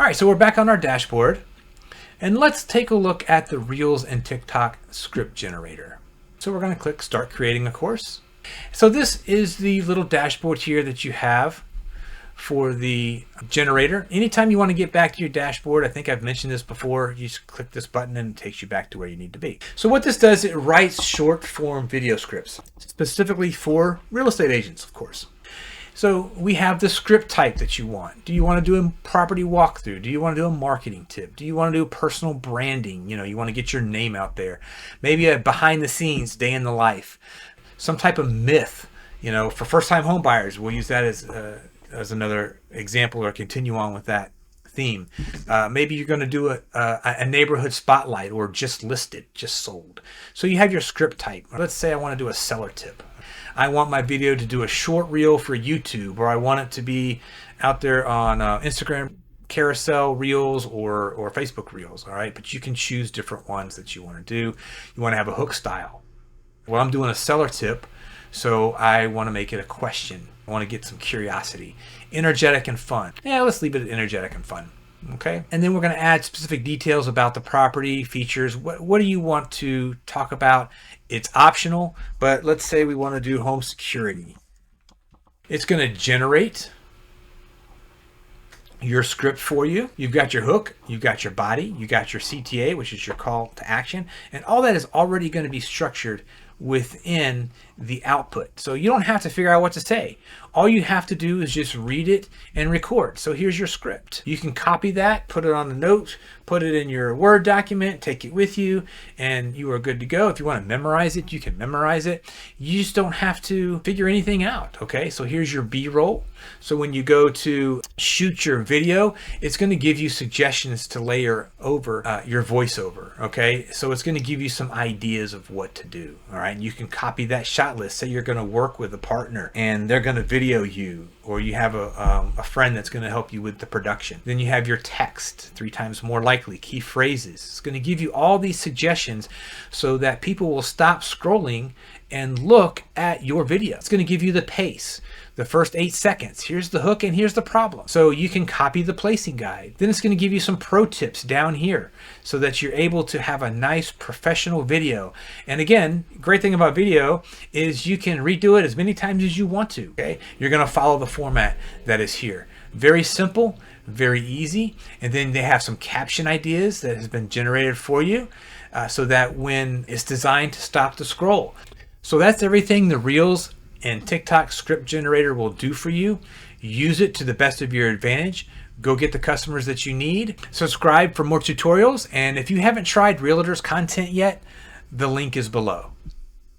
All right, so we're back on our dashboard, and let's take a look at the Reels and TikTok script generator. So we're going to click Start Creating a Course. So this is the little dashboard here that you have for the generator. Anytime you want to get back to your dashboard, I think I've mentioned this before, you just click this button and it takes you back to where you need to be. So what this does, it writes short form video scripts, specifically for real estate agents, of course. So we have the script type that you want. Do you want to do a property walkthrough? Do you want to do a marketing tip? Do you want to do personal branding? You want to get your name out there. Maybe a behind the scenes day in the life. Some type of myth, for first time home buyers. We'll use that as another example or continue on with that theme. Maybe you're going to do a neighborhood spotlight or just listed, just sold. So you have your script type. Let's say I want to do a seller tip. I want my video to do a short reel for YouTube, or I want it to be out there on Instagram carousel reels or Facebook reels. All right, but you can choose different ones that you want to do. You want to have a hook style. Well, I'm doing a seller tip, so I want to make it a question. I want to get some curiosity, energetic and fun. Yeah, let's leave it at energetic and fun. Okay, and then we're going to add specific details about the property, features. What do you want to talk about? It's optional, but let's say we want to do home security. It's going to generate your script for you. You've got your hook, you've got your body, you got your CTA, which is your call to action, and all that is already going to be structured within the output. So you don't have to figure out what to say. All you have to do is just read it and record. So here's your script. You can copy that, put it on a note, put it in your Word document, take it with you, and you are good to go. If you want to memorize it, you can memorize it. You just don't have to figure anything out. Okay, so here's your B-roll. So when you go to shoot your video, it's going to give you suggestions to layer over your voiceover. Okay, so it's going to give you some ideas of what to do. All right, and you can copy that shot list. Say you're going to work with a partner and they're going to video you, or you have a friend that's going to help you with the production. Then you have your text, 3 times more likely, key phrases. It's going to give you all these suggestions so that people will stop scrolling and look at your video. It's going to give you the pace. The first 8 seconds, here's the hook and here's the problem. So you can copy the placing guide. Then it's going to give you some pro tips down here so that you're able to have a nice professional video. And again, great thing about video is you can redo it as many times as you want to. Okay, you're going to follow the format that is here. Very simple, very easy. And then they have some caption ideas that has been generated for you so that when it's designed to stop the scroll. So that's everything the Reels and TikTok script generator will do for you. Use it to the best of your advantage. Go get the customers that you need. Subscribe for more tutorials. And if you haven't tried Realtors content yet, the link is below.